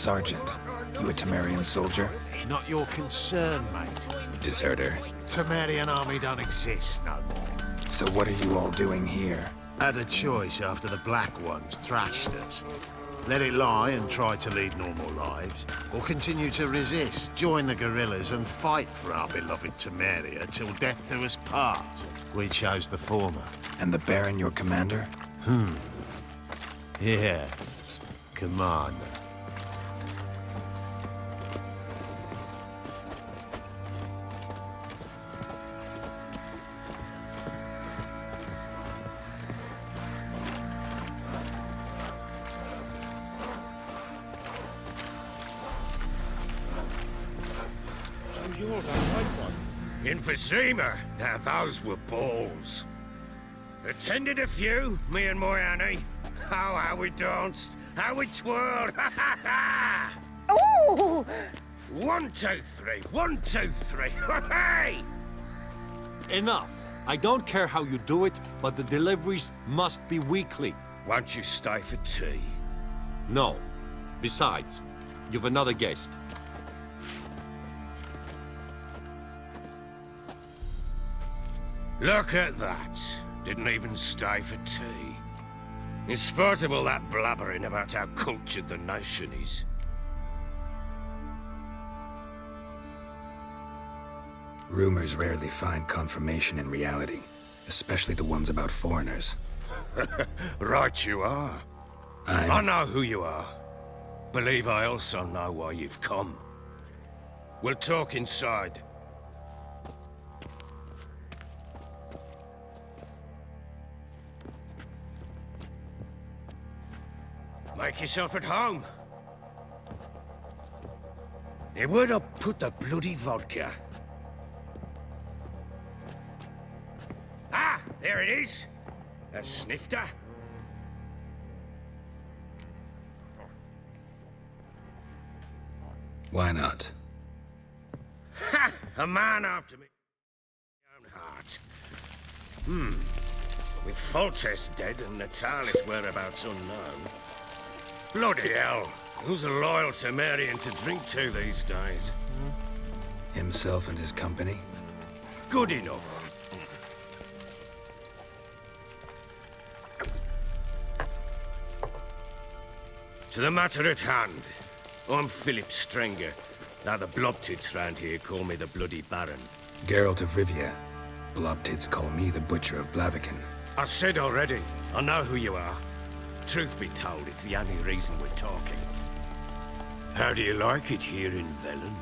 sergeant. You a Temerian soldier? Not your concern, mate. Deserter. Temerian army don't exist no more. So what are you all doing here? Had a choice after the Black Ones thrashed us. Let it lie and try to lead normal lives, or continue to resist, join the guerrillas and fight for our beloved Temeria till death do us part. We chose the former. And the Baron your commander? Yeah, commander. Emphysema. Now those were balls. Attended a few, me and my Annie. Oh, how we danced, how we twirled. Ha ha ha! Ooh! 1, 2, 3. 1, 2, 3. Hey! Enough. I don't care how you do it, but the deliveries must be weekly. Won't you stay for tea? No. Besides, you've another guest. Look at that. Didn't even stay for tea. In spite of all that blabbering about how cultured the nation is. Rumors rarely find confirmation in reality, especially the ones about foreigners. Right you are. I know who you are. Believe I also know why you've come. We'll talk inside. Make yourself at home. Now, where'd I put the bloody vodka? Ah, there it is. A snifter. Why not? Ha! A man after me. Own heart. With Foltest dead and Natalis' whereabouts unknown. Bloody hell. Who's a loyal Temerian to drink to these days? Himself and his company? Good enough. To the matter at hand. I'm Philip Strenger. Now the Blobtits round here call me the Bloody Baron. Geralt of Rivia. Blobtits call me the Butcher of Blaviken. I said already, I know who you are. Truth be told, it's the only reason we're talking. How do you like it here in Velen?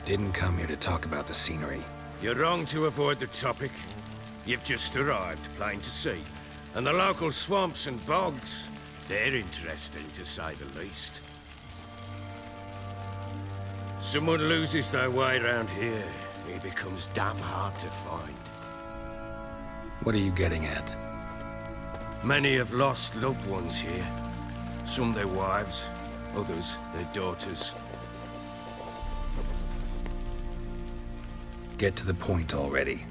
Didn't come here to talk about the scenery. You're wrong to avoid the topic. You've just arrived, plain to see. And the local swamps and bogs, they're interesting to say the least. Someone loses their way around here, he becomes damn hard to find. What are you getting at? Many have lost loved ones here. Some their wives, others their daughters. Get to the point already.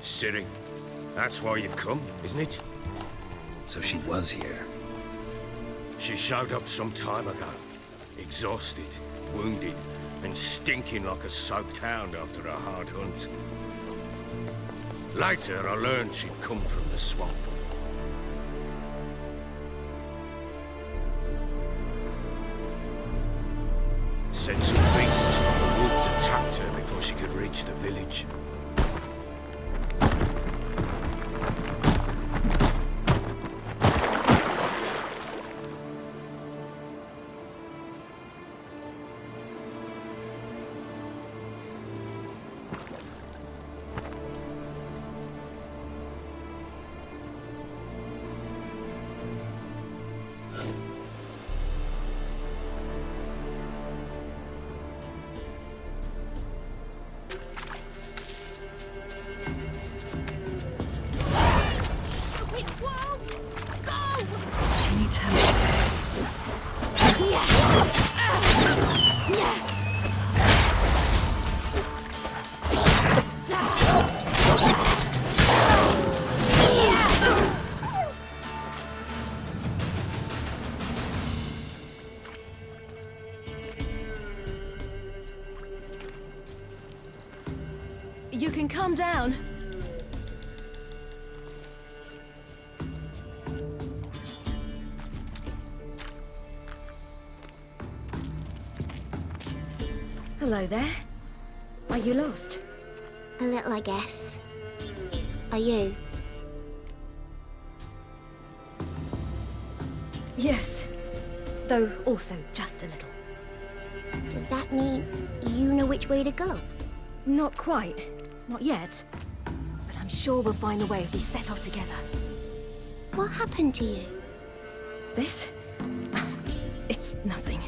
Ciri, that's why you've come, isn't it? So she was here. She showed up some time ago. Exhausted, wounded, and stinking like a soaked hound after a hard hunt. Later, I learned she'd come from the swamp. Said some beasts from the woods attacked her before she could reach the village. You can calm down. Hello there. Are you lost? A little, I guess. Are you? Yes. Though also just a little. Does that mean you know which way to go? Not quite. Not yet. But I'm sure we'll find the way if we set off together. What happened to you? This? It's nothing.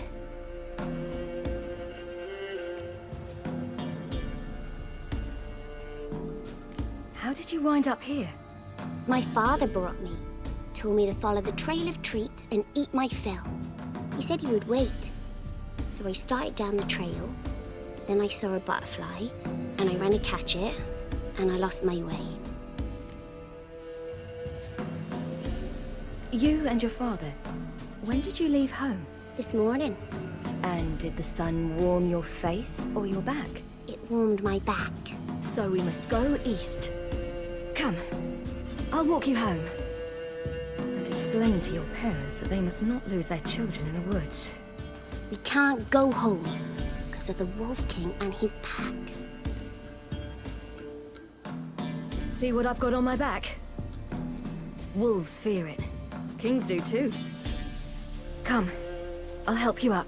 How did you wind up here? My father brought me. Told me to follow the trail of treats and eat my fill. He said he would wait. So I started down the trail, but then I saw a butterfly, and I ran to catch it, and I lost my way. You and your father, when did you leave home? This morning, And did the sun warm your face or your back? it warmed my back. So we must go east. Come, I'll walk you home. And explain to your parents that they must not lose their children in the woods. We can't go home because of the Wolf King and his pack. See what I've got on my back? Wolves fear it. Kings do too. Come, I'll help you up.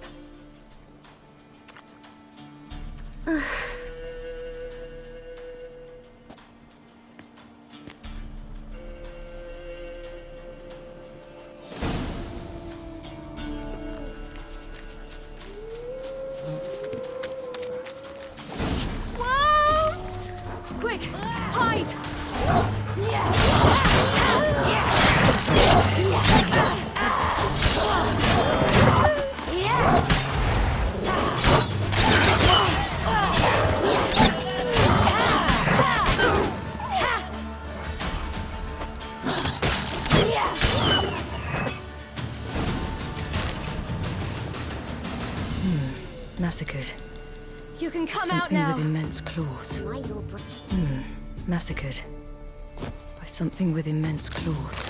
Wolves! Quick, hide! Massacred. You can come out Something now. with immense claws. Why your Massacred. By something with immense claws.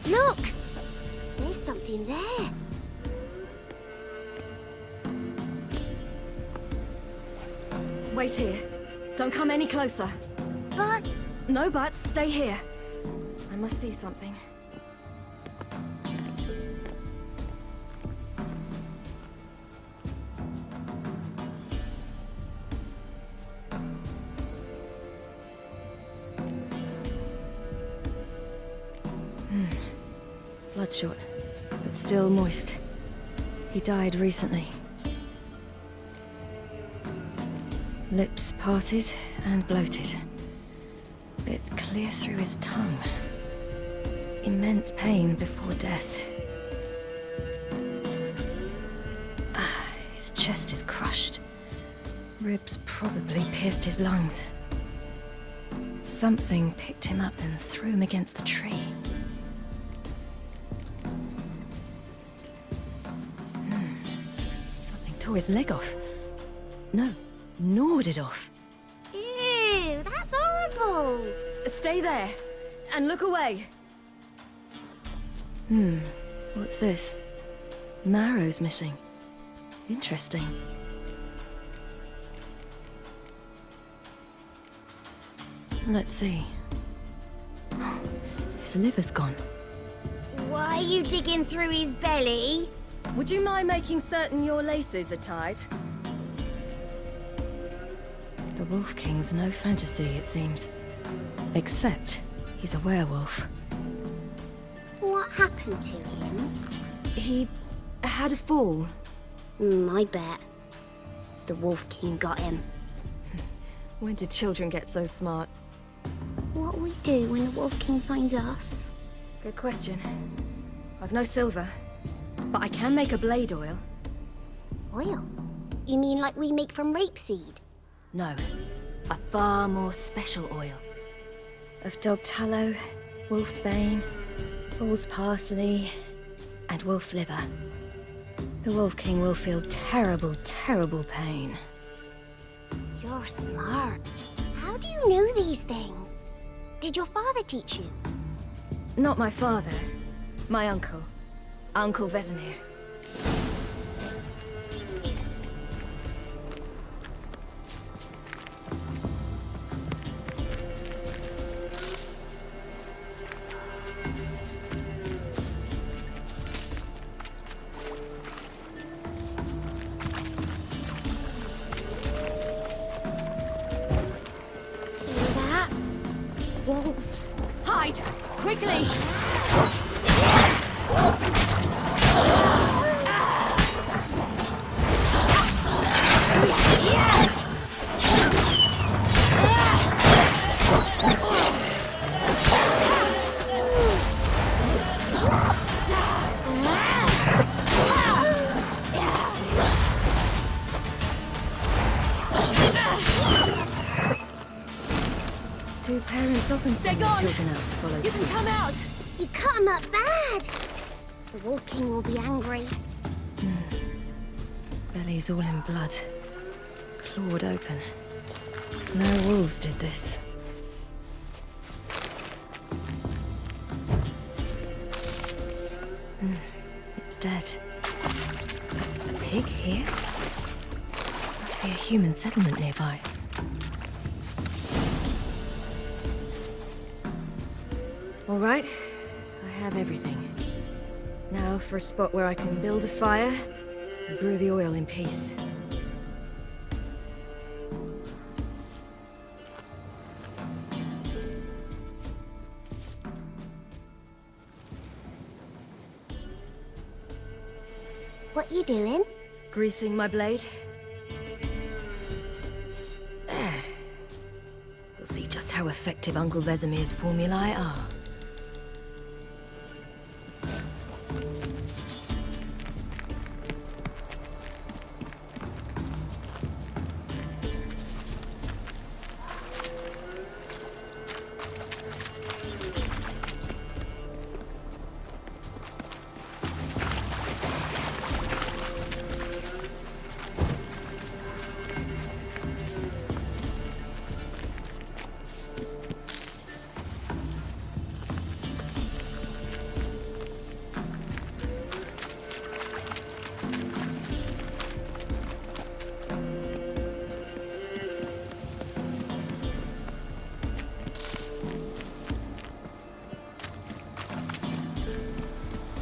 Look! There's something there. Wait here. Don't come any closer. But No buts, stay here. I must see something. Bloodshot, but still moist. He died recently. Lips parted and bloated. Bit clear through his tongue. Immense pain before death. His chest is crushed. Ribs probably pierced his lungs. Something picked him up and threw him against the tree. Something tore his leg off. No, gnawed it off. ew, that's horrible. Stay there, and look away. What's this? Marrow's missing. Interesting. Let's see. His liver's gone. Why are you digging through his belly? Would you mind making certain your laces are tight? The Wolf King's no fantasy, it seems. Except he's a werewolf. What happened to him? He had a fall. I bet. The Wolf King got him. When did children get so smart? What will we do when the Wolf King finds us? Good question. I've no silver. But I can make a blade oil. Oil? You mean like we make from rapeseed? No, a far more special oil. Of dog tallow, wolf's bane, fool's parsley, and wolf's liver. The Wolf King will feel terrible, terrible pain. You're smart. How do you know these things? Did your father teach you? Not my father. My uncle. Uncle Vesemir. Wolves. Hide! Quickly! Do parents often send their children out to follow the You can come suits? out! You cut him up bad! The Wolf King will be angry. Belly's all in blood. Clawed open. No wolves did this. It's dead. A pig here? Must be a human settlement nearby. All right, I have everything. Now for a spot where I can build a fire and brew the oil in peace. What you doing? Greasing my blade. There. We'll see just how effective Uncle Vesemir's formulae are.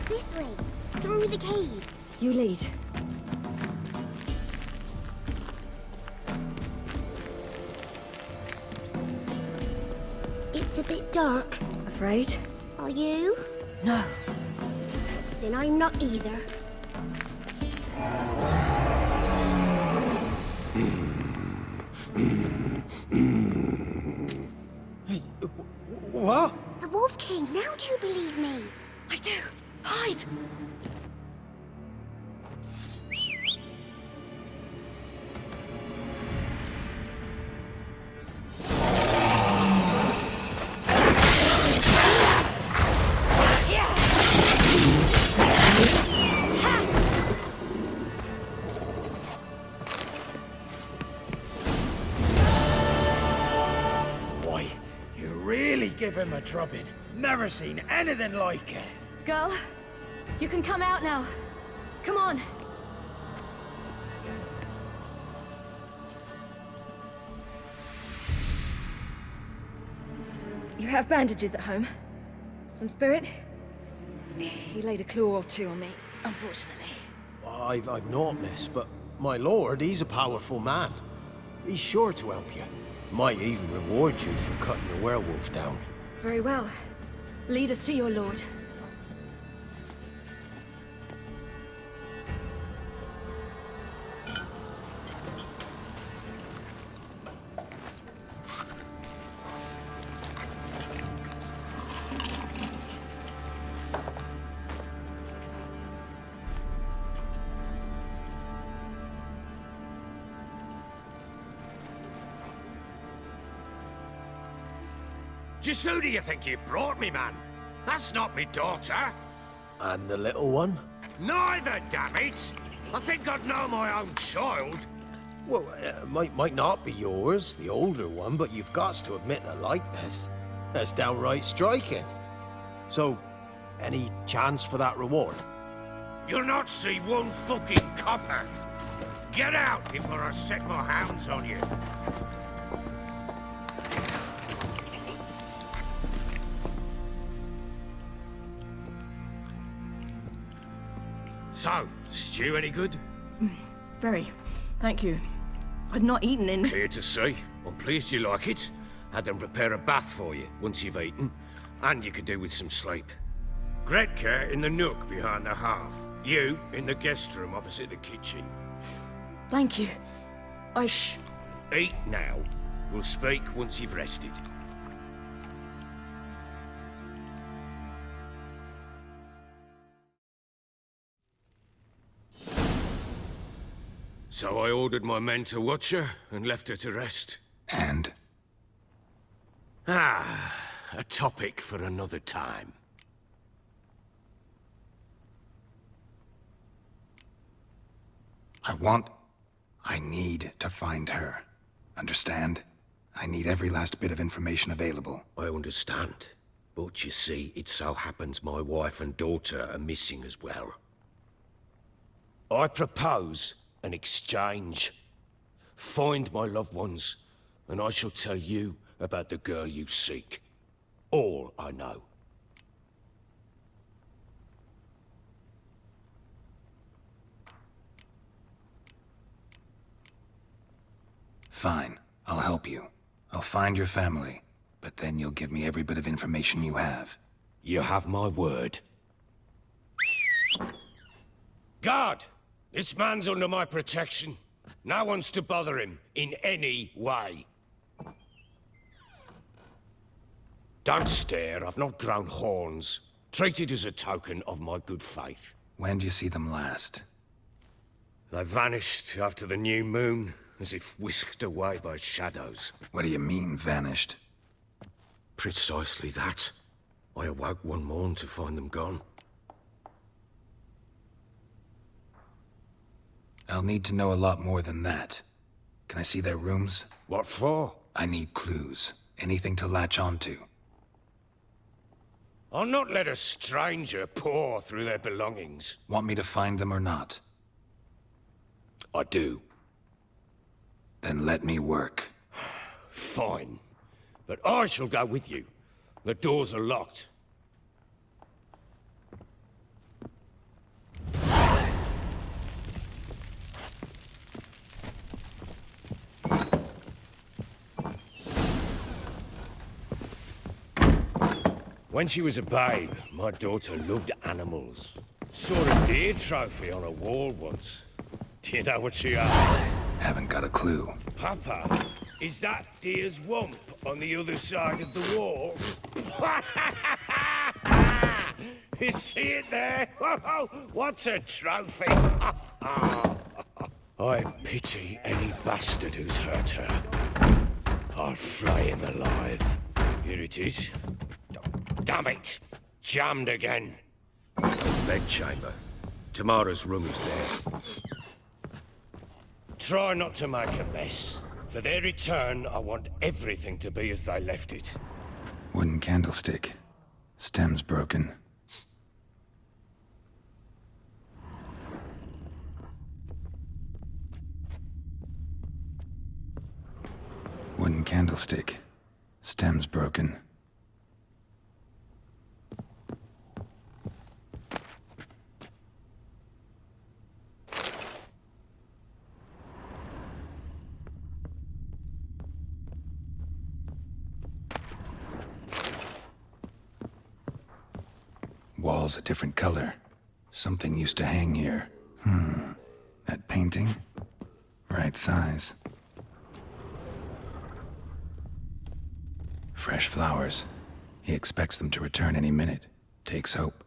This way, through the cave. You lead. It's a bit dark. Afraid? Are you? No. Then I'm not either. Hey, what? The Wolf King, now do you believe me? I do. Hide! Boy, you really give him a drubbing. Never seen anything like it. Girl, you can come out now. Come on. You have bandages at home? Some spirit? He laid a claw or two on me, unfortunately. I've not, miss, but my lord, he's a powerful man. He's sure to help you. Might even reward you for cutting the werewolf down. Very well. Lead us to your lord. Just who do you think you brought me, man? That's not me daughter. And the little one? Neither, damn it! I think I'd know my own child. Well, might not be yours, the older one, but you've got to admit the likeness. That's downright striking. So, any chance for that reward? You'll not see one fucking copper. Get out before I set my hounds on you. So, stew any good? Very. Thank you. I'd not eaten in... Clear to see. I'm pleased you like it. Had them prepare a bath for you once you've eaten, and you could do with some sleep. Gretka in the nook behind the hearth. You in the guest room opposite the kitchen. Thank you. Eat now. We'll speak once you've rested. So I ordered my men to watch her and left her to rest. And? A topic for another time. I need to find her. Understand? I need every last bit of information available. I understand. But you see, it so happens my wife and daughter are missing as well. I propose an exchange. Find my loved ones, and I shall tell you about the girl you seek. All I know. Fine. I'll help you. I'll find your family, but then you'll give me every bit of information you have. You have my word. Guard! This man's under my protection. No one's to bother him in any way. Don't stare, I've not grown horns. Treat it as a token of my good faith. When did you see them last? They vanished after the new moon, as if whisked away by shadows. What do you mean, vanished? Precisely that. I awoke one morn to find them gone. I'll need to know a lot more than that. Can I see their rooms? What for? I need clues. Anything to latch onto. I'll not let a stranger pore through their belongings. Want me to find them or not? I do. Then let me work. Fine. But I shall go with you. The doors are locked. When she was a babe, my daughter loved animals. Saw a deer trophy on a wall once. Do you know what she asked? Haven't got a clue. Papa, is that deer's wump on the other side of the wall? You see it there? What's a trophy? I pity any bastard who's hurt her. I'll flay him alive. Here it is. Damn it! Jammed again. Bedchamber. Tamara's room is there. Try not to make a mess. For their return, I want everything to be as they left it. Wooden candlestick. Stem's broken. Wooden candlestick. Stem's broken. Wall's a different color. Something used to hang here. That painting? Right size. Fresh flowers. He expects them to return any minute. Takes hope.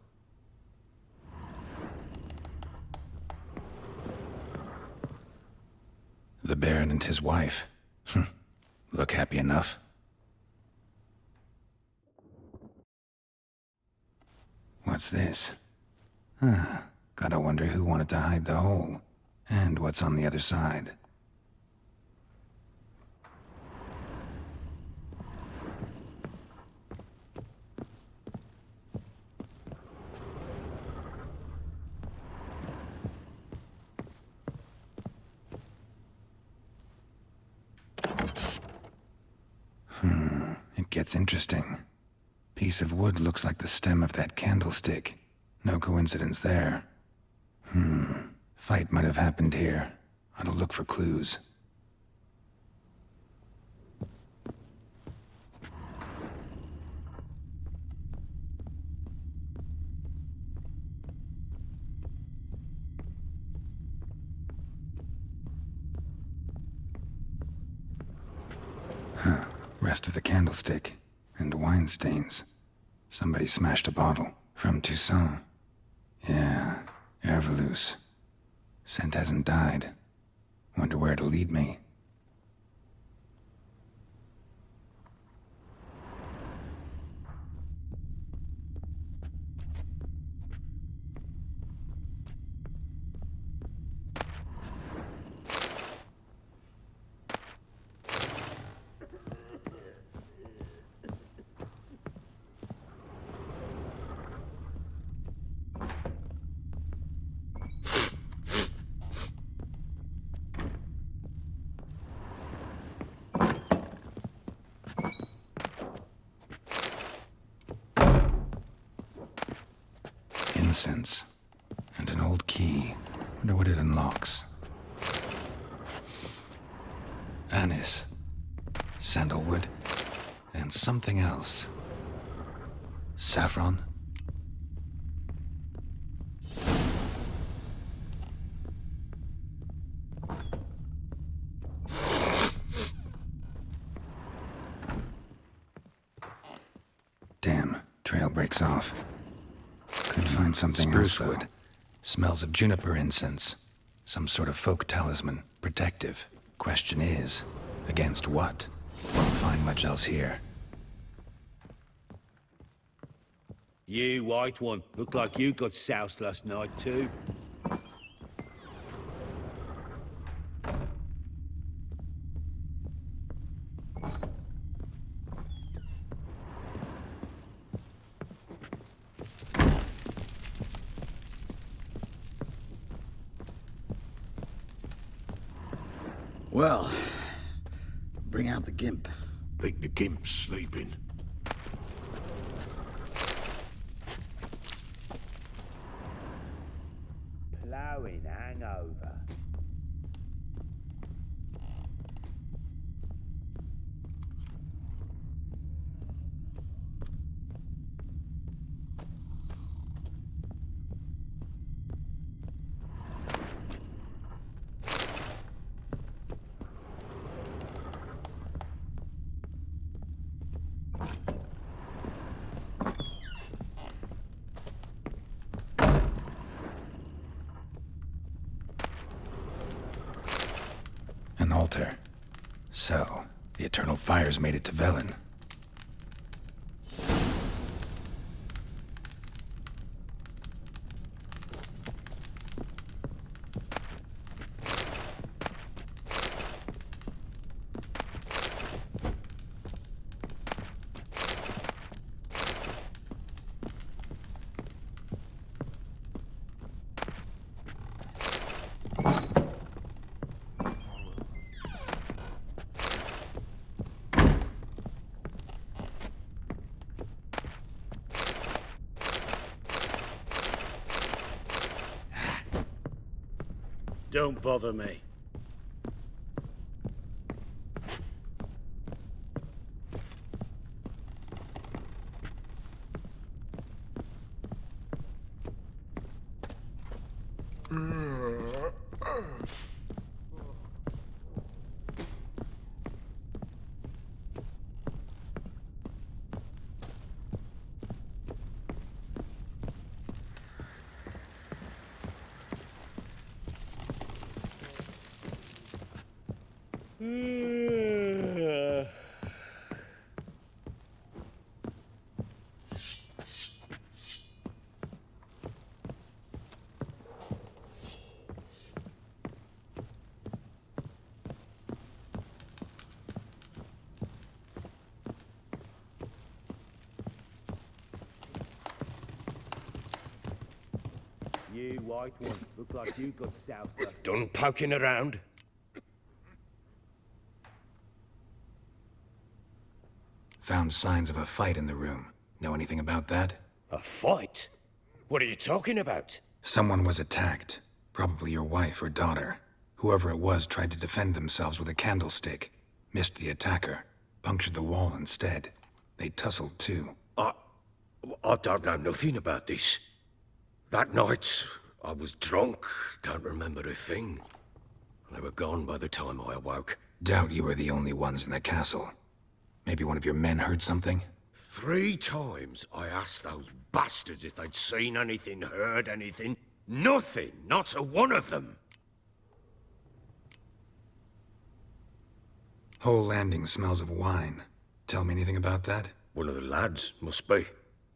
The Baron and his wife. Look happy enough. What's this? Huh. Gotta wonder who wanted to hide the hole. And what's on the other side. It gets interesting. Piece of wood looks like the stem of that candlestick. No coincidence there. Fight might have happened here. Ought to look for clues. Rest of the candlestick. And wine stains. Somebody smashed a bottle. From Toussaint. Yeah, Herveloos. Scent hasn't died. Wonder where it'll lead me. Incense. And an old key. Wonder what it unlocks. Anise. Sandalwood. And something else. Saffron? Damn, trail breaks off. Could find something else, though. Smells of juniper incense. Some sort of folk talisman. Protective. Question is, against what? Won't find much else here. You, white one. Looked like you got soused last night, too. Well, bring out the gimp. Think the gimp's sleeping. Ploughing hangover. An altar. So, the eternal fires made it to Velen. Don't bother me. white one. Look like you got soused. Done poking around? Found signs of a fight in the room. Know anything about that? A fight? What are you talking about? Someone was attacked. Probably your wife or daughter. Whoever it was tried to defend themselves with a candlestick. Missed the attacker. Punctured the wall instead. They tussled too. I don't know nothing about this. That night, I was drunk. Don't remember a thing. They were gone by the time I awoke. Doubt you were the only ones in the castle. Maybe one of your men heard something? 3 times I asked those bastards if they'd seen anything, heard anything. Nothing! Not a one of them! Whole landing smells of wine. Tell me anything about that? One of the lads, must be.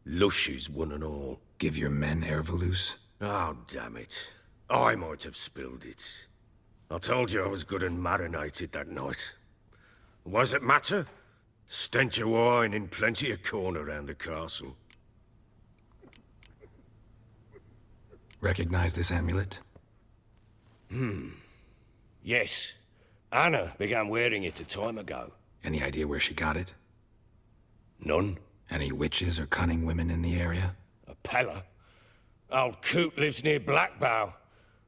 Lushes, one and all. Give your men Ervalus? Oh, damn it. I might have spilled it. I told you I was good and marinated that night. What does it matter? Stench of wine in plenty of corn around the castle. Recognize this amulet? Yes. Anna began wearing it a time ago. Any idea where she got it? None. Any witches or cunning women in the area? A Pella. Old Coot lives near Blackbow.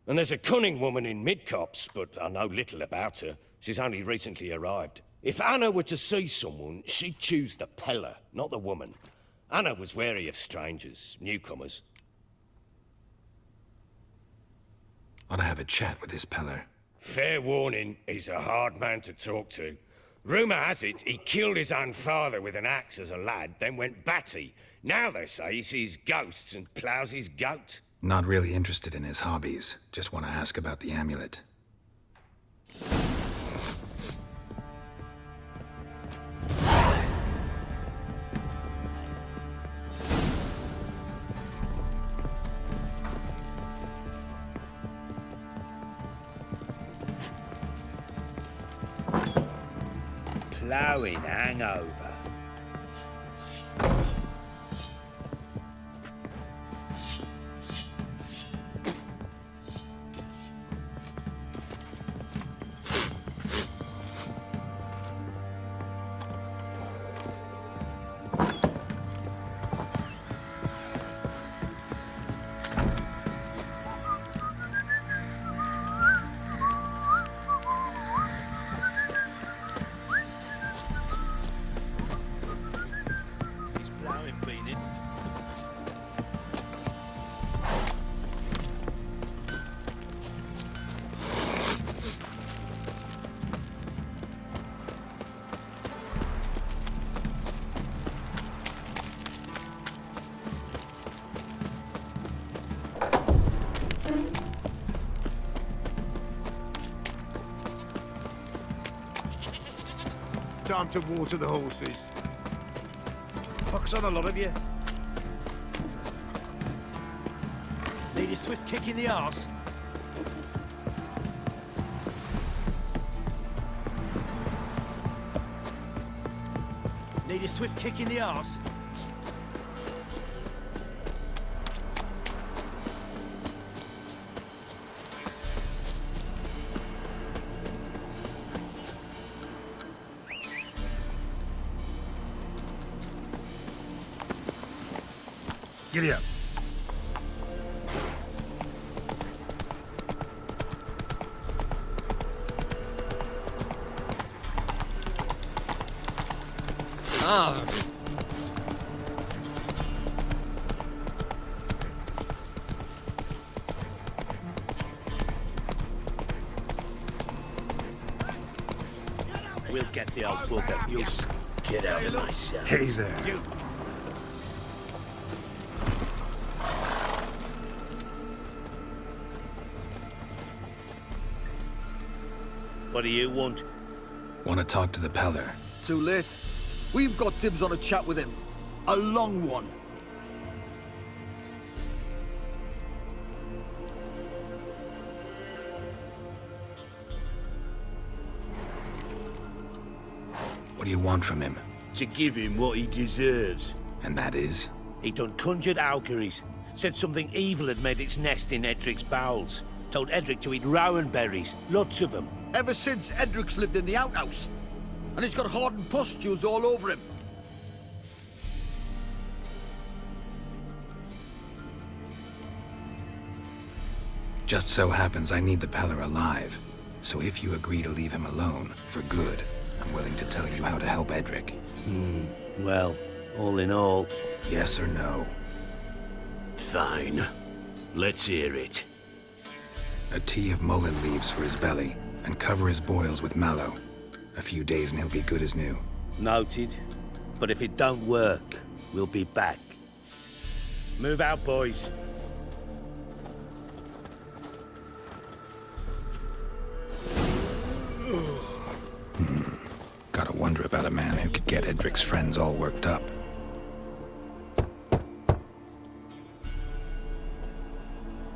And there's a cunning woman in Midcopse, but I know little about her. She's only recently arrived. If Anna were to see someone, she'd choose the Pella, not the woman. Anna was wary of strangers, newcomers. Ought to have a chat with this Peller. Fair warning, he's a hard man to talk to. Rumour has it he killed his own father with an axe as a lad, then went batty. Now they say he sees ghosts and ploughs his goat. Not really interested in his hobbies. Just want to ask about the amulet. Ploughing hangover. Time to water the horses. Pox on a lot of you. Need a swift kick in the arse. Need a swift kick in the arse. Giddy up. We'll get the old bugger. You get out of my sight. Hey there. What do you want? Want to talk to the Peller. Too late. We've got dibs on a chat with him. A long one. What do you want from him? To give him what he deserves. And that is? He done conjured auguries. Said something evil had made its nest in Edric's bowels. Told Edric to eat rowan berries, lots of them. Ever since Edric's lived in the outhouse. And he's got hardened pustules all over him. Just so happens I need the Peller alive. So if you agree to leave him alone, for good, I'm willing to tell you how to help Edric. Well, all in all... Yes or no? Fine. Let's hear it. A tea of mullein leaves for his belly, and cover his boils with mallow. A few days and he'll be good as new. Noted. But if it don't work, we'll be back. Move out, boys. Gotta wonder about a man who could get Edric's friends all worked up.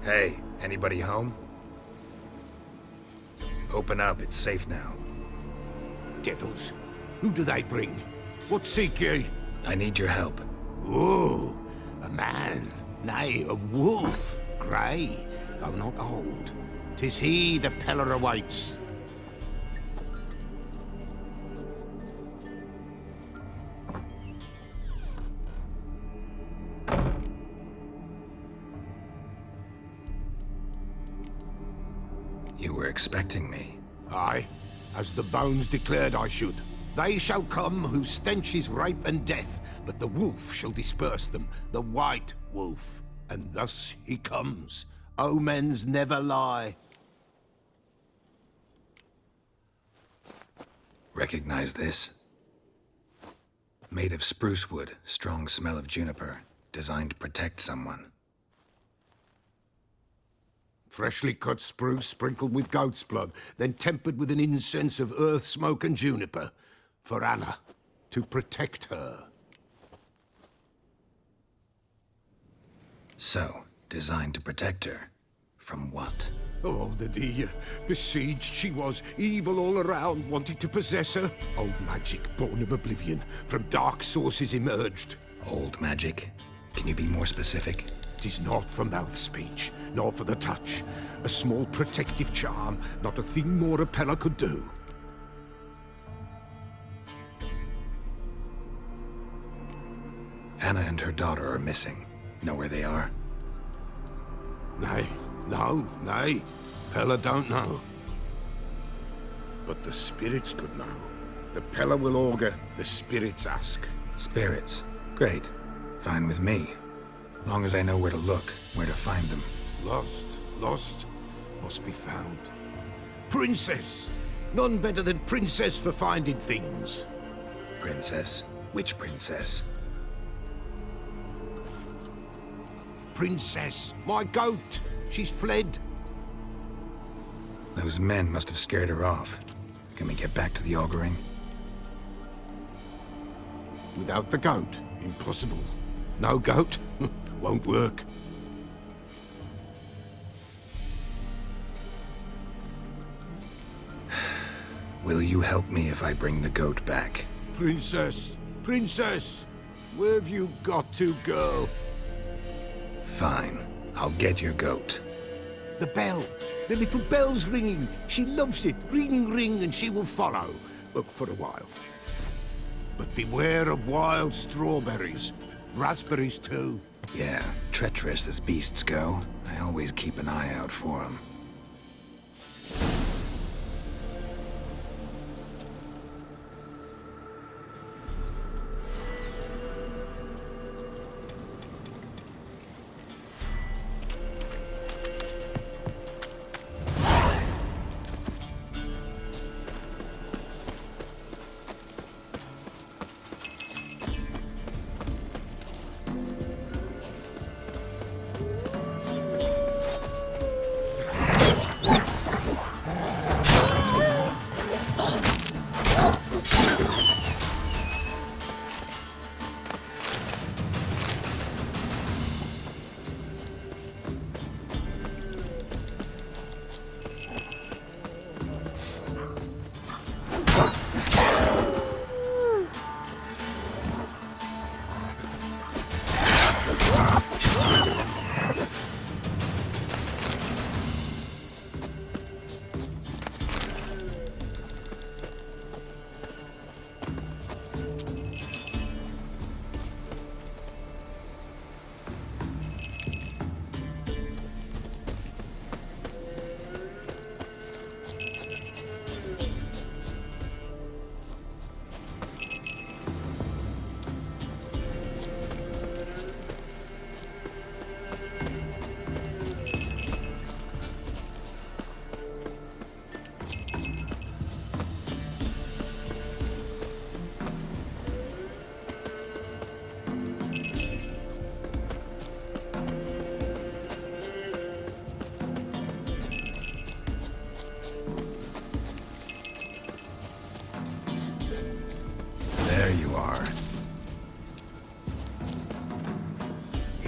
Hey, anybody home? Open up, it's safe now. Devils. Who do they bring? What seek ye? I need your help. Oh, a man, nay, a wolf, grey, though not old. 'Tis he the Peller awaits. You were expecting me. Aye, as the bones declared I should. They shall come whose stench is rape and death, but the wolf shall disperse them, the white wolf. And thus he comes. Omens never lie. Recognize this? Made of spruce wood, strong smell of juniper, designed to protect someone. Freshly cut spruce sprinkled with goat's blood, then tempered with an incense of earth, smoke and juniper. For Anna, to protect her. So, designed to protect her. From what? Oh, the dear. Besieged she was, evil all around, wanting to possess her. Old magic, born of oblivion, from dark sources emerged. Old magic? Can you be more specific? 'Tis not for mouth speech, nor for the touch. A small protective charm, not a thing more a Peller could do. Anna and her daughter are missing. Know where they are? Nay, nay. Peller don't know. But the spirits could know. The Peller will augur, the spirits ask. Spirits. Great. Fine with me. Long as I know where to look, where to find them. Lost, must be found. Princess! None better than Princess for finding things. Princess? Which princess? Princess, my goat! She's fled. Those men must have scared her off. Can we get back to the auguring? Without the goat, impossible. No goat, won't work. Will you help me if I bring the goat back? Princess, where have you got to, girl? Fine. I'll get your goat. The bell. The little bell's ringing. She loves it. Ring, ring, and she will follow. For a while. But beware of wild strawberries. Raspberries, too. Yeah, treacherous as beasts go. I always keep an eye out for them.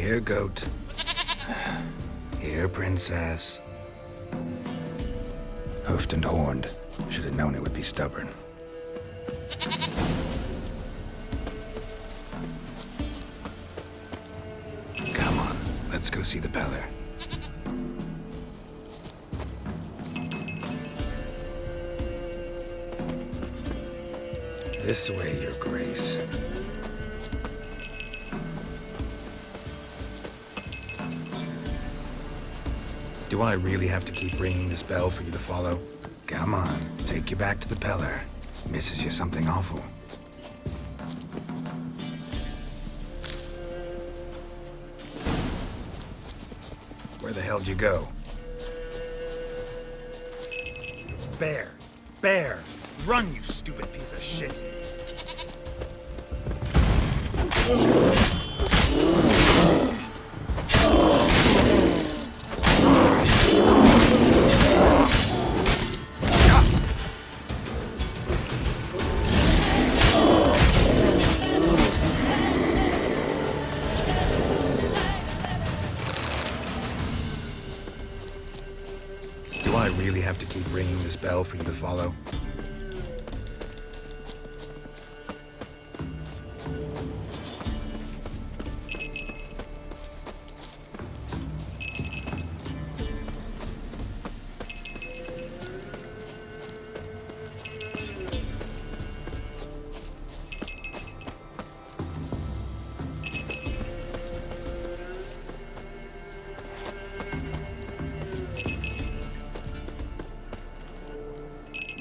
Here, goat. Here, princess. Hoofed and horned. Should have known it would be stubborn. Come on, let's go see the Peller. This way, Your Grace. Do I really have to keep ringing this bell for you to follow? Come on, take you back to the Peller. Misses you something awful. Where the hell'd you go? Bear! Bear! Run, you stupid piece of shit! Do I really have to keep ringing this bell for you to follow?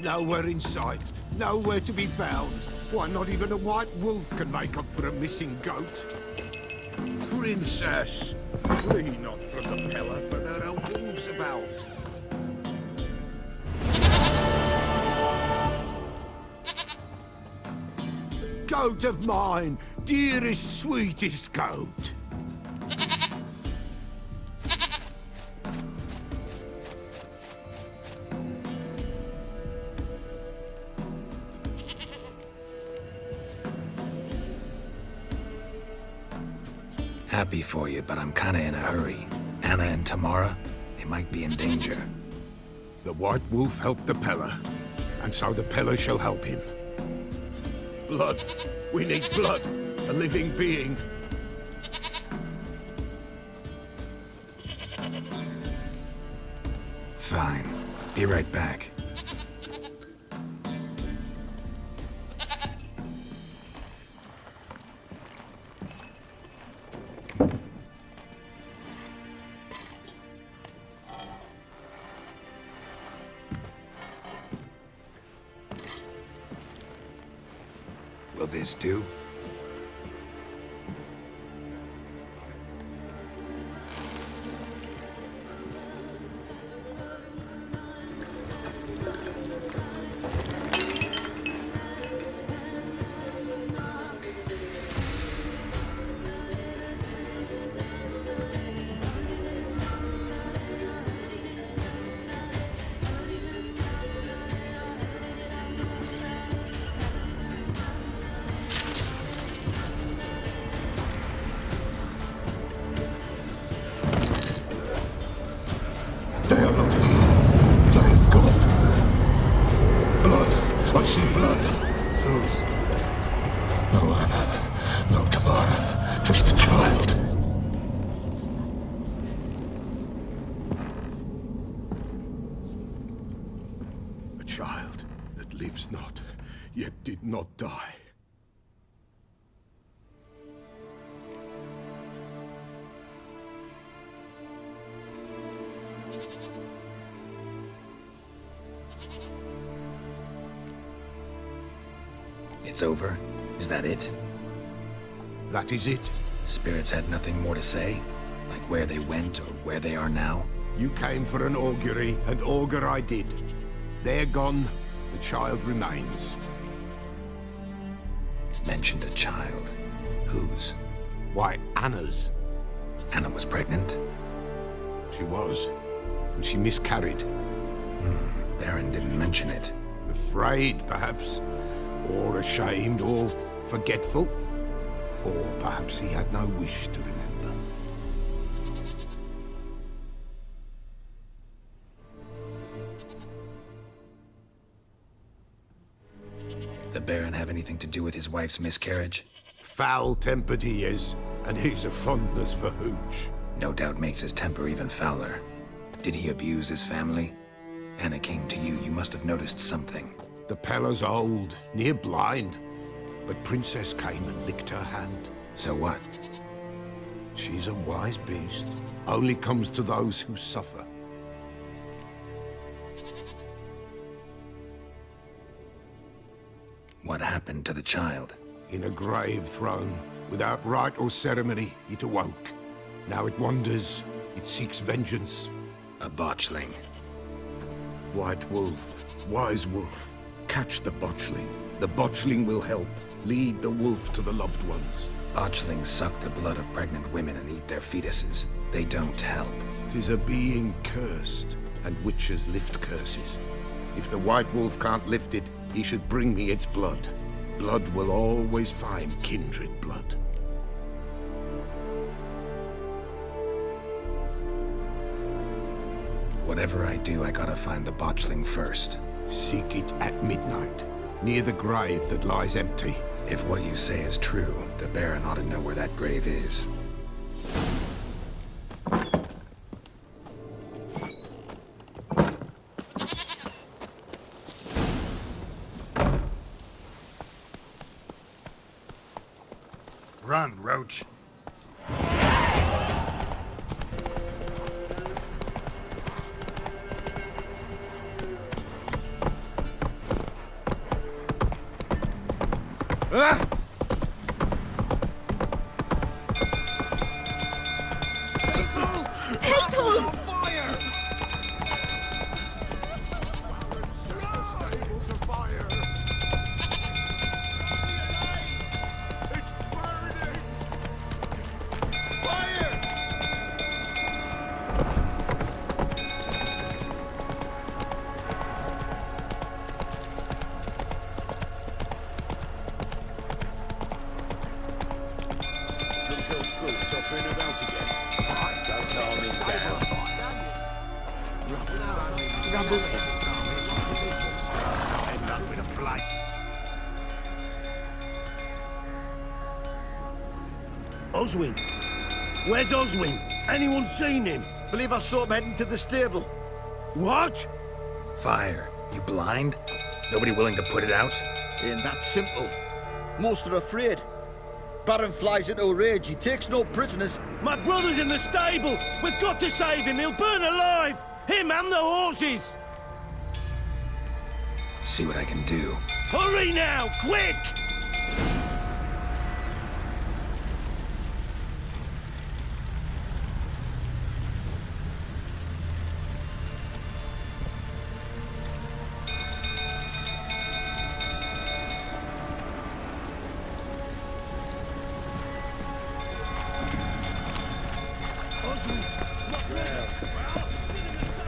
Nowhere in sight, nowhere to be found. Why, not even a white wolf can make up for a missing goat. Princess, flee not from the Peller, for there are wolves about. Goat of mine, dearest, sweetest goat. Happy for you, but I'm kinda in a hurry. Anna and Tamara, they might be in danger. The White Wolf helped the Peller, and so the Peller shall help him. Blood. We need blood. A living being. Fine. Be right back. Will this do? I see blood. Whose? No Anna, no Tamara, just the child. A child that lives not, yet did not die. It's over? Is that it? That is it. Spirits had nothing more to say? Like where they went or where they are now? You came for an augury, and augur I did. They're gone, the child remains. Mentioned a child. Whose? Why, Anna's. Anna was pregnant? She was, and she miscarried. Baron didn't mention it. Afraid, perhaps, or ashamed, or forgetful. Or perhaps he had no wish to remember. the Baron have anything to do with his wife's miscarriage? Foul-tempered he is, and he's a fondness for hooch. No doubt makes his temper even fouler. Did he abuse his family? Anna came to you, you must have noticed something. The Pella's old, near blind, but Princess came and licked her hand. So what? She's a wise beast. Only comes to those who suffer. What happened to the child? In a grave thrown, without rite or ceremony, it awoke. Now it wanders, it seeks vengeance. A botchling. White Wolf, wise wolf, catch the botchling. The botchling will help. Lead the wolf to the loved ones. Botchlings suck the blood of pregnant women and eat their fetuses. They don't help. 'Tis a being cursed, and witches lift curses. If the White Wolf can't lift it, he should bring me its blood. Blood will always find kindred blood. Whatever I do, I gotta find the botchling first. Seek it at midnight, near the grave that lies empty. If what you say is true, the Baron ought to know where that grave is. Run, Roach. Ah! People! Oswin? Where's Oswin? Anyone seen him? Believe I saw him heading to the stable. What? Fire. You blind? Nobody willing to put it out? Ain't that simple. Most are afraid. Baron flies into a rage. He takes no prisoners. My brother's in the stable! We've got to save him! He'll burn alive! Him and the horses! See what I can do. Hurry now! Quick!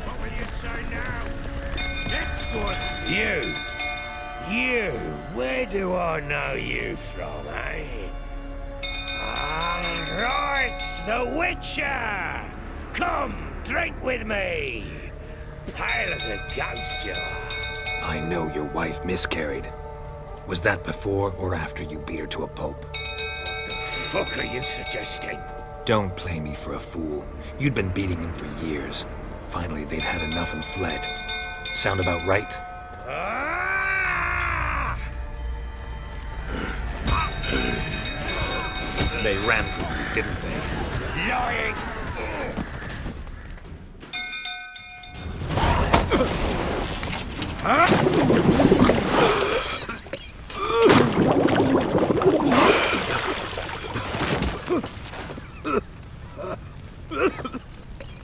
What will you say now? Excellent! You, where do I know you from, eh? Ah, right, the Witcher! Come, drink with me! Pale as a ghost you are. I know your wife miscarried. Was that before or after you beat her to a pulp? What the fuck are you suggesting? Don't play me for a fool. You'd been beating them for years. Finally, they'd had enough and fled. Sound about right? Ah! They ran from you, didn't they? Lying!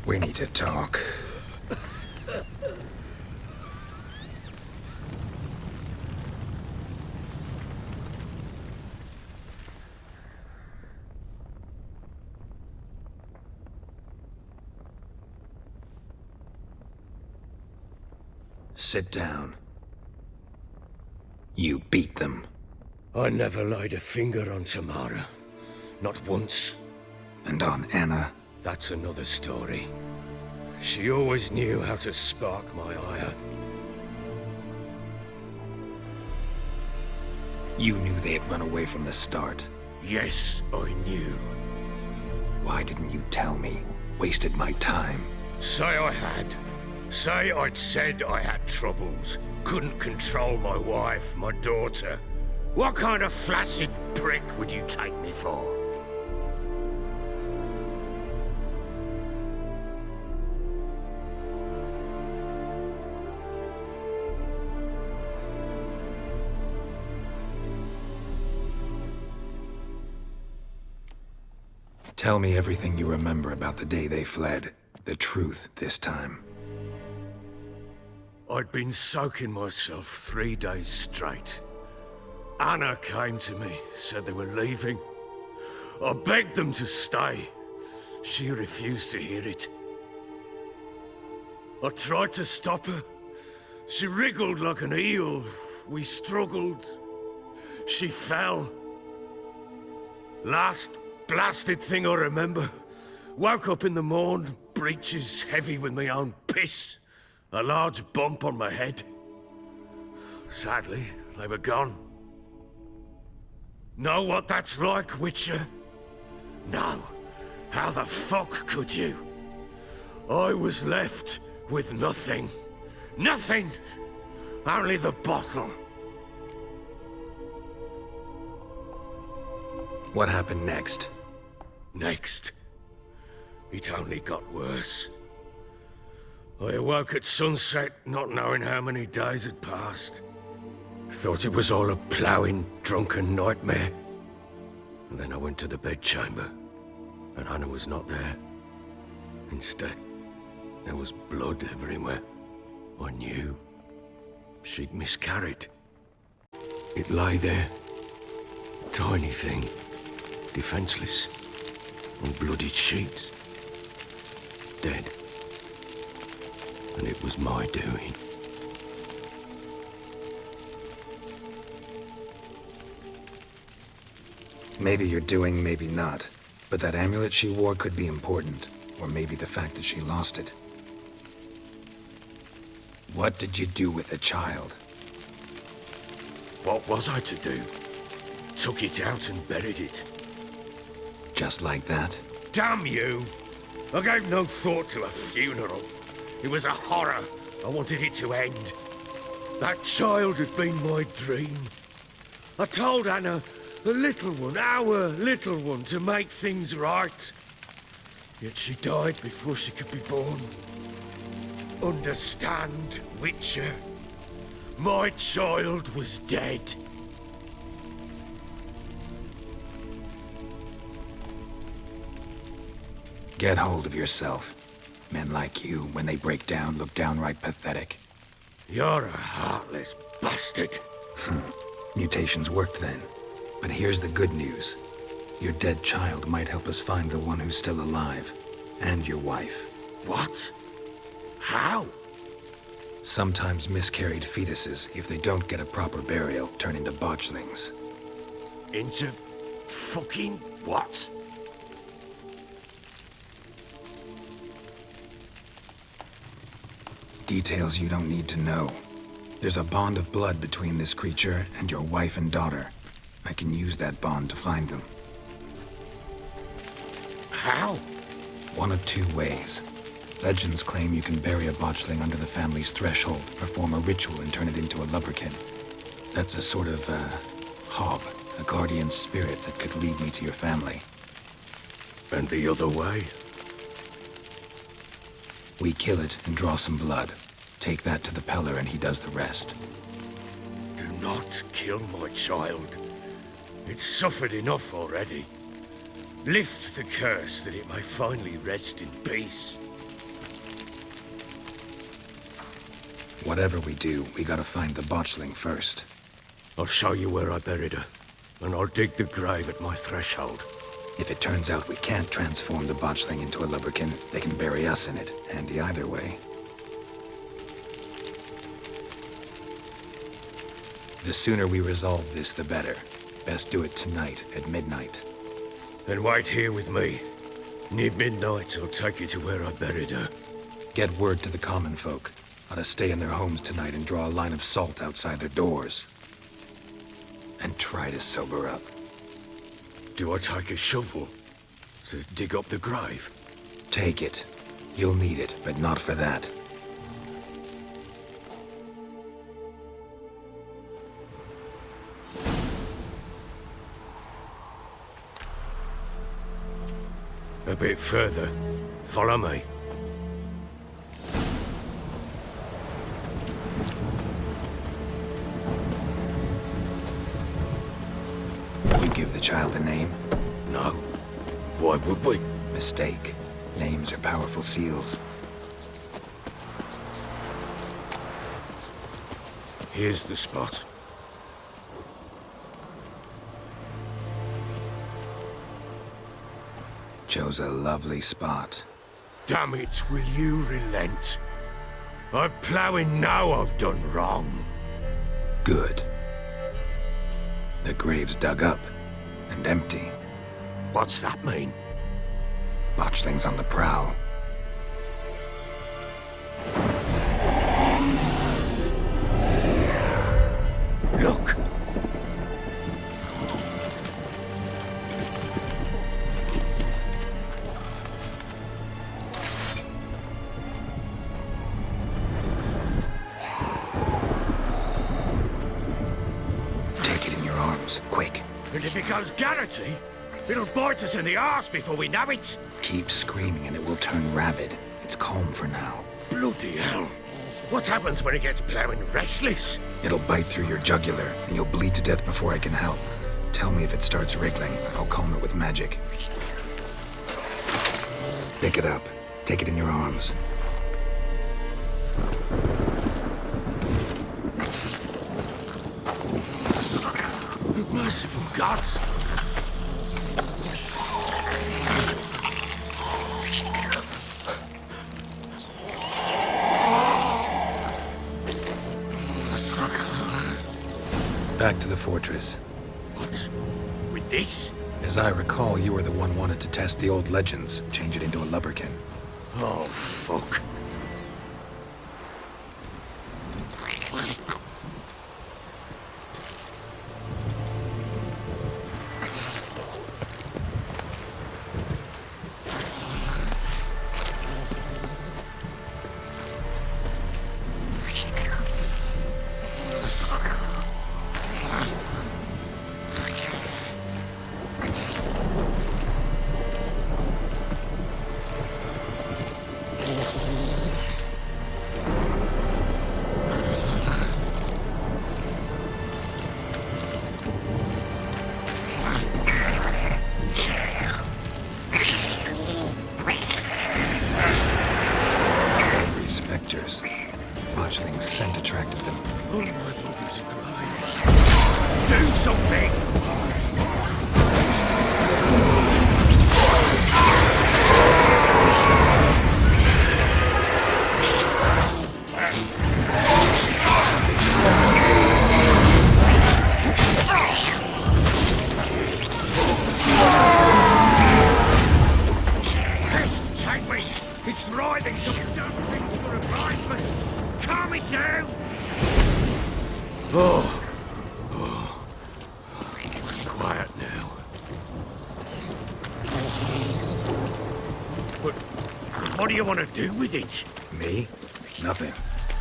We need to talk. Sit down. You beat them. I never laid a finger on Tamara. Not once. And on Anna? That's another story. She always knew how to spark my ire. You knew they had run away from the start. Yes, I knew. Why didn't you tell me? Wasted my time. Say I had. Say I'd said I had troubles. Couldn't control my wife, my daughter. What kind of flaccid prick would you take me for? Tell me everything you remember about the day they fled. The truth this time. I'd been soaking myself 3 days straight. Anna came to me, said they were leaving. I begged them to stay. She refused to hear it. I tried to stop her. She wriggled like an eel. We struggled. She fell. Last blasted thing I remember. Woke up in the morn, breeches heavy with my own piss. A large bump on my head. Sadly, they were gone. Know what that's like, Witcher? No. How the fuck could you? I was left with nothing. Nothing! Only the bottle. What happened next? Next? It only got worse. I awoke at sunset, not knowing how many days had passed. Thought it was all a ploughing, drunken nightmare. And then I went to the bedchamber, and Anna was not there. Instead, there was blood everywhere. I knew. She'd miscarried. It lay there. Tiny thing. Defenseless. On bloodied sheets. Dead. And it was my doing. Maybe you're doing, maybe not. But that amulet she wore could be important. Or maybe the fact that she lost it. What did you do with the child? What was I to do? Took it out and buried it. Just like that? Damn you! I gave no thought to a funeral. It was a horror. I wanted it to end. That child had been my dream. I told Anna, the little one, our little one, to make things right. Yet she died before she could be born. Understand, Witcher? My child was dead. Get hold of yourself. Men like you, when they break down, look downright pathetic. You're a heartless bastard. Mutations worked then. But here's the good news. Your dead child might help us find the one who's still alive. And your wife. What? How? Sometimes miscarried fetuses, if they don't get a proper burial, turn into botchlings. Into fucking what? Details you don't need to know. There's a bond of blood between this creature and your wife and daughter. I can use that bond to find them. How? One of two ways. Legends claim you can bury a botchling under the family's threshold, perform a ritual and turn it into a lubberkin. That's a sort of, hob, a guardian spirit that could lead me to your family. And the other way? We kill it and draw some blood. Take that to the Peller and he does the rest. Do not kill my child. It's suffered enough already. Lift the curse that it may finally rest in peace. Whatever we do, we gotta find the botchling first. I'll show you where I buried her, and I'll dig the grave at my threshold. If it turns out we can't transform the botchling into a lubberkin, they can bury us in it. Handy either way. The sooner we resolve this, the better. Best do it tonight, at midnight. Then wait here with me. Near midnight, I'll take you to where I buried her. Get word to the common folk. Ought to stay in their homes tonight and draw a line of salt outside their doors. and try to sober up. Do I take a shovel to dig up the grave? Take it. You'll need it, but not for that. A bit further. Follow me. You give the child a name? No. Why would we? Mistake. Names are powerful seals. Here's the spot. Chose a lovely spot. Damn it, will you relent? I'm ploughing now I've done wrong. Good. The grave's dug up and empty. What's that mean? Botchling's on the prowl. Look! Take it in your arms, quick. And if it goes Garrity, it'll bite us in the arse before we know it. Keep screaming and it will turn rabid. It's calm for now. Bloody hell. What happens when it gets ploughing restless? It'll bite through your jugular and you'll bleed to death before I can help. Tell me if it starts wriggling. I'll calm it with magic. Pick it up. Take it in your arms. Merciful gods! Back to the fortress. What? With this? As I recall, you were the one wanted to test the old legends, change it into a lubberkin. Oh, fuck. Spectres. Botchling's scent attracted them. Oh, my mother's bride. Do something! Pest, take me! It's writhing so you don't think it's gonna bite me! Calm it down! Oh. Quiet now. But what do you want to do with it? Me? Nothing.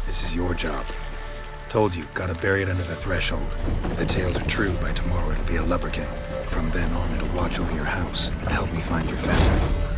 This is your job. Told you, gotta bury it under the threshold. If the tales are true, by tomorrow it'll be a lubberkin. From then on, it'll watch over your house and help me find your family.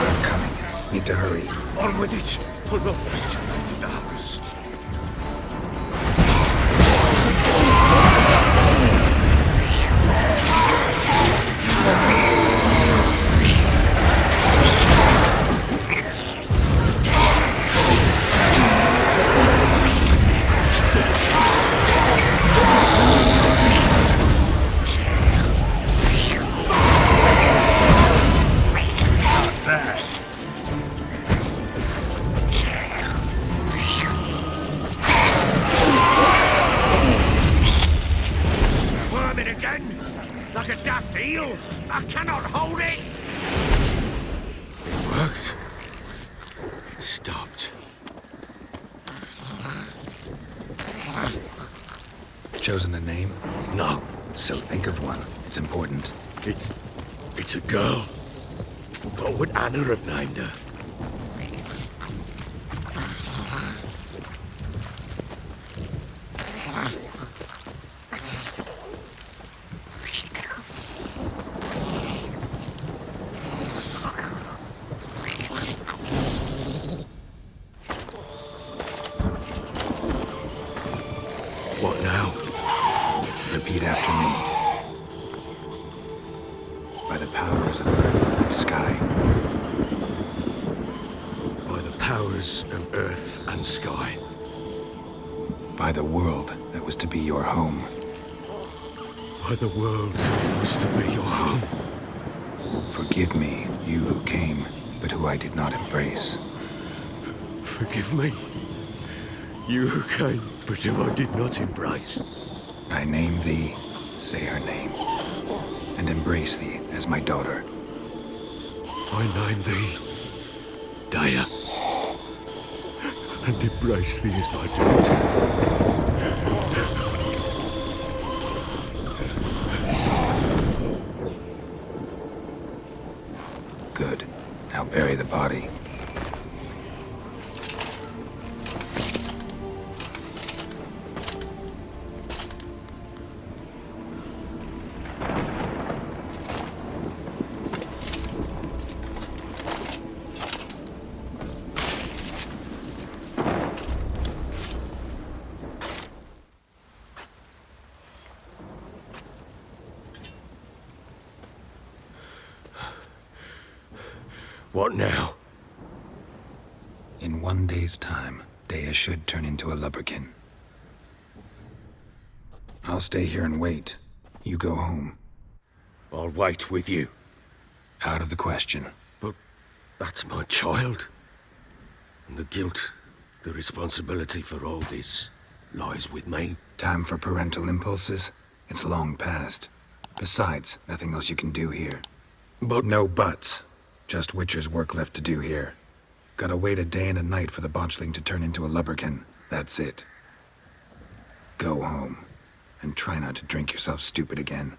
I'm coming. Need to hurry. On with it! I'll not wait to find the house. I cannot hold it! It worked. It stopped. Chosen a name? No. So think of one. It's important. It's a girl. What would Anna have named her? What now? Repeat after me. By the powers of earth and sky. By the powers of earth and sky. By the world that was to be your home. By the world that was to be your home. Forgive me, you who came, but who I did not embrace. Forgive me. You who came, but who I did not embrace. I name thee, say her name, and embrace thee as my daughter. I name thee, Daya, and embrace thee as my daughter. Good. Now bury the body. What now? In 1 day's time, Daya should turn into a lubberkin. I'll stay here and wait. You go home. I'll wait with you. Out of the question. But that's my child. And the guilt, the responsibility for all this lies with me. Time for parental impulses? It's long past. Besides, nothing else you can do here. But no buts. Just Witcher's work left to do here. Gotta wait a day and a night for the botchling to turn into a lubberkin. That's it. Go home. And try not to drink yourself stupid again.